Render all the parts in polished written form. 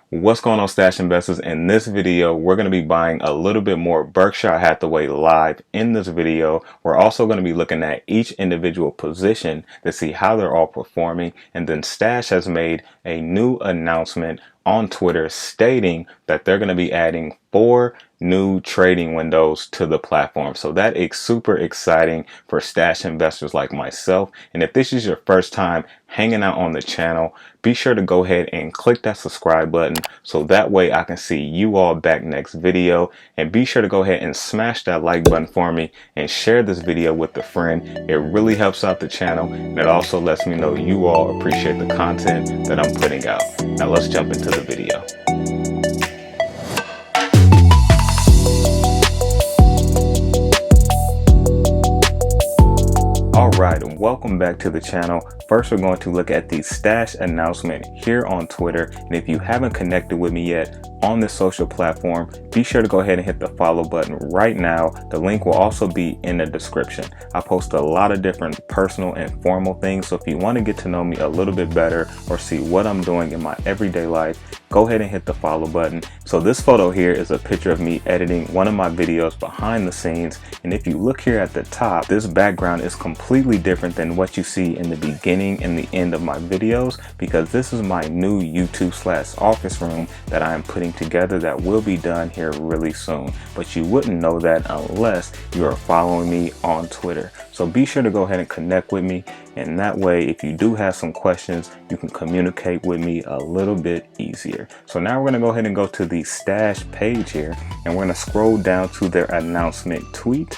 What's going on, Stash Investors? In this video, we're going to be buying a little bit more Berkshire Hathaway live. In this video, we're also going to be looking at each individual position to see how they're all performing. And then Stash has made a new announcement on Twitter stating that they're going to be adding 4 new trading windows to the platform. So that is super exciting for Stash investors like myself. And if this is your first time hanging out on the channel, be sure to go ahead and click that subscribe button so that way I can see you all back next video. And be sure to go ahead and smash that like button for me and share this video with a friend. It really helps out the channel, and it also lets me know you all appreciate the content that I'm putting out. Now let's jump into the video. Alright, and welcome back to the channel. First, we're going to look at the Stash announcement here on Twitter. And if you haven't connected with me yet on this social platform, be sure to go ahead and hit the follow button right now. The link will also be in the description. I post a lot of different personal and formal things, so if you want to get to know me a little bit better or see what I'm doing in my everyday life, go ahead and hit the follow button. So this photo here is a picture of me editing one of my videos behind the scenes. And if you look here at the top, this background is completely different than what you see in the beginning and the end of my videos, because this is my new YouTube/office room that I am putting together that will be done here really soon. But you wouldn't know that unless you are following me on Twitter. So be sure to go ahead and connect with me, and that way if you do have some questions, you can communicate with me a little bit easier. So now we're going to go ahead and go to the Stash page here, and we're going to scroll down to their announcement tweet.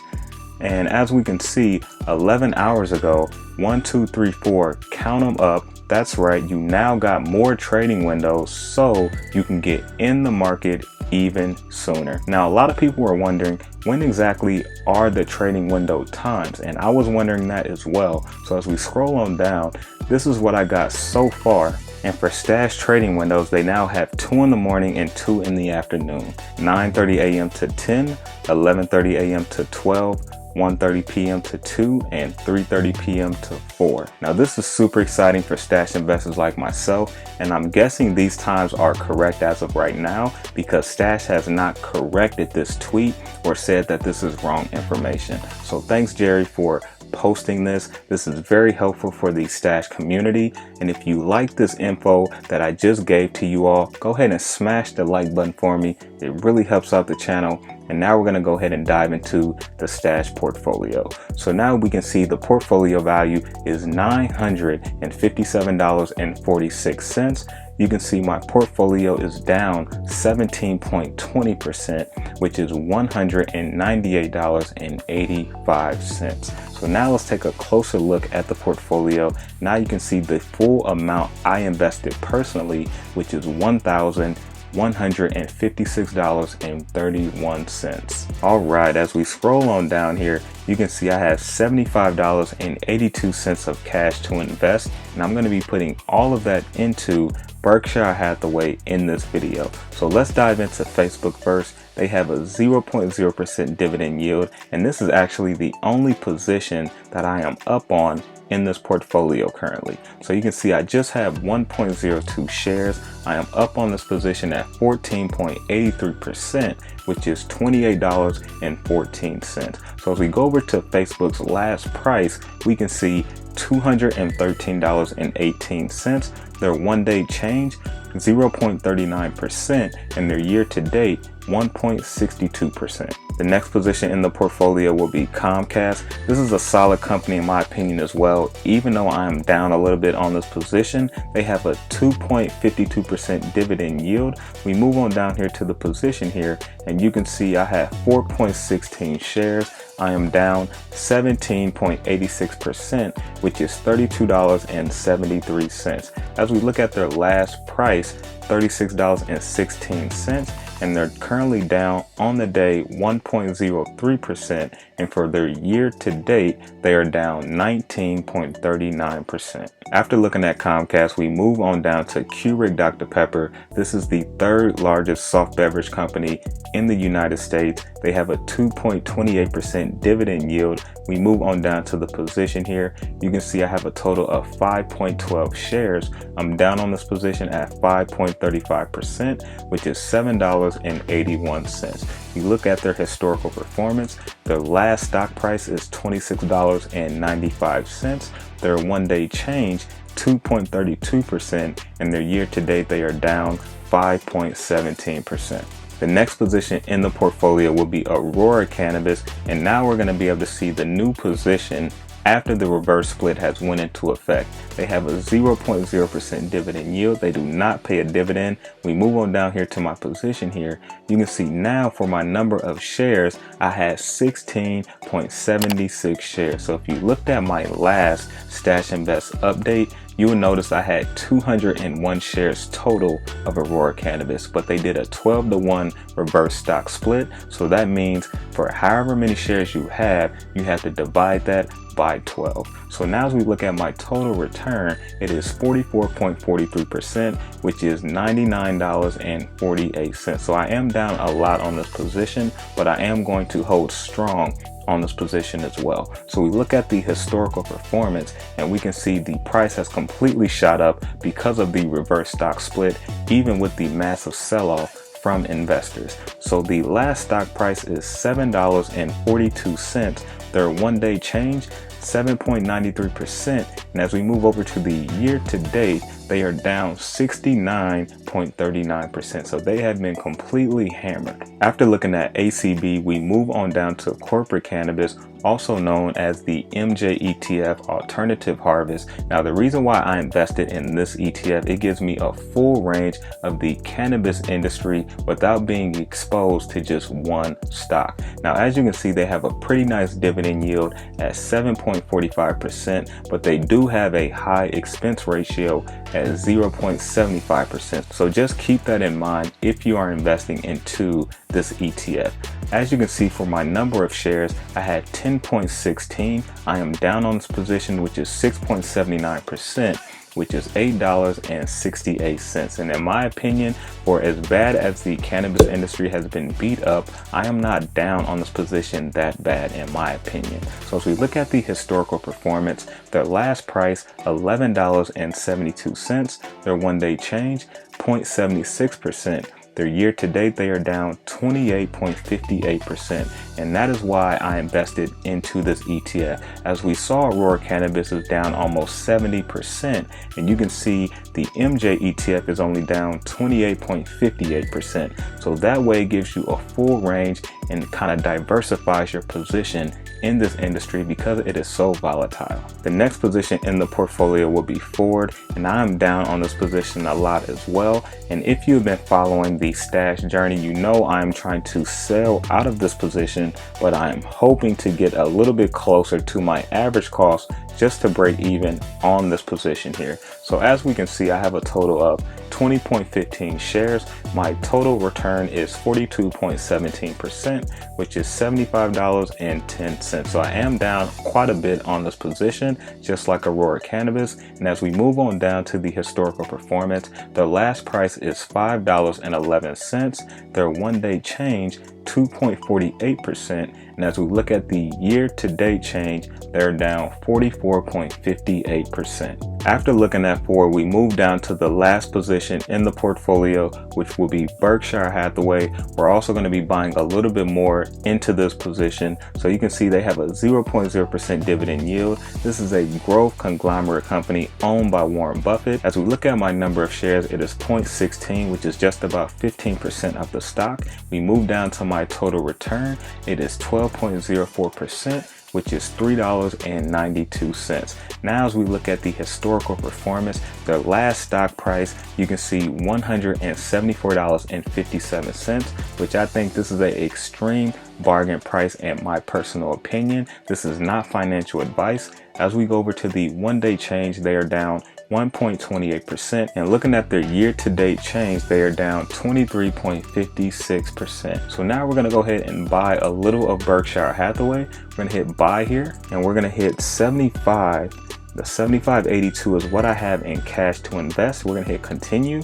And as we can see, 11 hours ago, 1, 2, 3, 4, count them up. That's right, you now got more trading windows so you can get in the market even sooner. Now, a lot of people were wondering, when exactly are the trading window times? And I was wondering that as well. So as we scroll on down, this is what I got so far. And for Stash trading windows, they now have 2 in the morning and 2 in the afternoon, 9:30 a.m. to 10, 11:30 a.m. to 12, 1:30 p.m. to 2, and 3:30 p.m. to 4. Now this is super exciting for Stash investors like myself, and I'm guessing these times are correct as of right now because Stash has not corrected this tweet or said that this is wrong information. So thanks, Jerry, for posting this. This is very helpful for the Stash community, and if you like this info that I just gave to you all, go ahead and smash the like button for me. It really helps out the channel. And now we're going to go ahead and dive into the Stash portfolio. So now we can see the portfolio value is $957.46. You can see my portfolio is down 17.20%, which is $198.85. So now let's take a closer look at the portfolio. Now you can see the full amount I invested personally, which is $1,156.31. All right, as we scroll on down here, you can see I have $75.82 of cash to invest, and I'm going to be putting all of that into Berkshire Hathaway in this video. So let's dive into Facebook first. They have a 0.0% dividend yield, and this is actually the only position that I am up on in this portfolio currently. So you can see I just have 1.02 shares. I am up on this position at 14.83%, which is $28.14. So as we go over to Facebook's last price, we can see $213.18. Their one-day change, 0.39%, and their year-to-date, 1.62%. The next position in the portfolio will be Comcast. This is a solid company in my opinion as well. Even though I am down a little bit on this position, they have a 2.52% dividend yield. We move on down here to the position here, and you can see I have 4.16 shares. I am down 17.86%, which is $32.73. As we look at their last price, $36.16, and they're currently down on the day 1.03%, and for their year to date they are down 19.39%. After looking at Comcast, we move on down to Keurig Dr. Pepper. This is the third largest soft beverage company in the United States. They have a 2.28% dividend yield. We move on down to the position here. You can see I have a total of 5.12 shares. I'm down on this position at 5.35%, which is $7.81. You look at their historical performance, their last stock price is $26.95. Their one-day change, 2.32%, and their year-to-date they are down 5.17%. The next position in the portfolio will be Aurora Cannabis, and now we're going to be able to see the new position after the reverse split has went into effect. They have a 0.0% dividend yield. They do not pay a dividend. We move on down here to my position here. You can see now for my number of shares, I had 16.76 shares. So if you looked at my last Stash Invest update, you will notice I had 201 shares total of Aurora Cannabis, but they did a 12-to-1 reverse stock split. So that means for however many shares you have to divide that by 12. So now as we look at my total return, it is 44.43%, which is $99.48. So I am down a lot on this position, but I am going to hold strong on this position as well. So we look at the historical performance and we can see the price has completely shot up because of the reverse stock split, even with the massive sell-off from investors. So the last stock price is $7.42. Their one-day change, 7.93%, and as we move over to the year to date, they are down 69.39%. So they have been completely hammered. After looking at ACB, we move on down to corporate cannabis, also known as the MJ ETF Alternative Harvest. Now the reason why I invested in this ETF, it gives me a full range of the cannabis industry without being exposed to just one stock. Now as you can see, they have a pretty nice dividend yield at 7.45%, but they do have a high expense ratio at 0.75%. So just keep that in mind if you are investing into this ETF. As you can see, for my number of shares, I had 10.16. I am down on this position, which is 6.79%, which is $8.68. And in my opinion, for as bad as the cannabis industry has been beat up, I am not down on this position that bad in my opinion. So as we look at the historical performance, their last price, $11.72. Their one-day change, 0.76%. Their year to date, they are down 28.58%. And that is why I invested into this ETF. As we saw, Aurora Cannabis is down almost 70%. And you can see the MJ ETF is only down 28.58%. So that way it gives you a full range and kind of diversifies your position in this industry because it is so volatile. The next position in the portfolio will be Ford, and I'm down on this position a lot as well. And if you've been following the stash journey, you know I'm trying to sell out of this position, but I'm hoping to get a little bit closer to my average cost just to break even on this position here. So as we can see, I have a total of 20.15 shares. My total return is 42.17%, which is $75.10. So I am down quite a bit on this position, just like Aurora Cannabis. And as we move on down to the historical performance, their last price is $5.11. Their one-day change, 2.48%. And as we look at the year-to-date change, they're down 44.58%. After looking at Ford, we move down to the last position in the portfolio, which will be Berkshire Hathaway. We're also going to be buying a little bit more into this position. So you can see they have a 0.0% dividend yield. This is a growth conglomerate company owned by Warren Buffett. As we look at my number of shares, it is 0.16, which is just about 15% of the stock. We move down to my total return. It is 12.04%. which is $3.92. Now as we look at the historical performance, their last stock price, you can see $174.57, which I think this is an extreme bargain price in my personal opinion. This is not financial advice. As we go over to the one-day change, they are down 1.28%. And looking at their year-to-date change, they are down 23.56%. So now we're going to go ahead and buy a little of Berkshire Hathaway. We're going to hit buy here, and we're going to hit 75. The 75.82 is what I have in cash to invest. We're going to hit continue,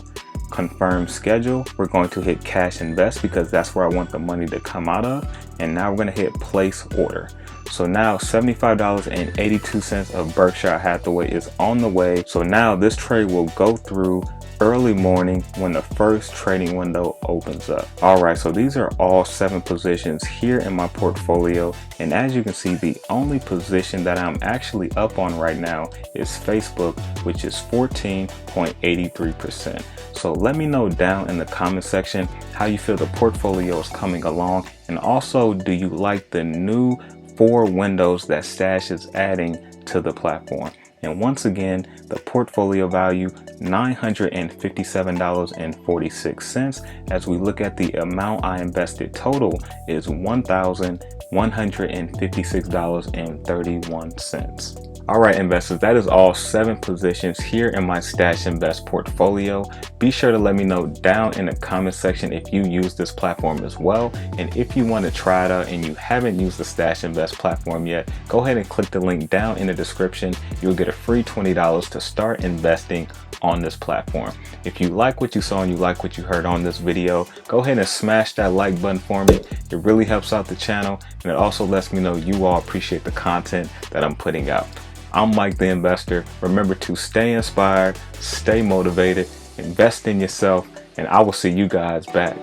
confirm schedule. We're going to hit cash invest because that's where I want the money to come out of. And now we're going to hit place order. So now $75.82 of Berkshire Hathaway is on the way. So now this trade will go through early morning when the first trading window opens up. All right, so these are all 7 positions here in my portfolio. And as you can see, the only position that I'm actually up on right now is Facebook, which is 14.83%. So let me know down in the comment section how you feel the portfolio is coming along. And also, do you like the new 4 windows that Stash is adding to the platform? And once again, the portfolio value, $957.46. As we look at the amount I invested total is $1,156.31. All right, investors, that is all 7 positions here in my Stash Invest portfolio. Be sure to let me know down in the comment section if you use this platform as well. And if you want to try it out and you haven't used the Stash Invest platform yet, go ahead and click the link down in the description. You'll get a free $20 to start investing on this platform. If you like what you saw and you like what you heard on this video, go ahead and smash that like button for me. It really helps out the channel, and it also lets me know you all appreciate the content that I'm putting out. I'm Mike the Investor. Remember to stay inspired, stay motivated, invest in yourself, and I will see you guys back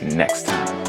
next time.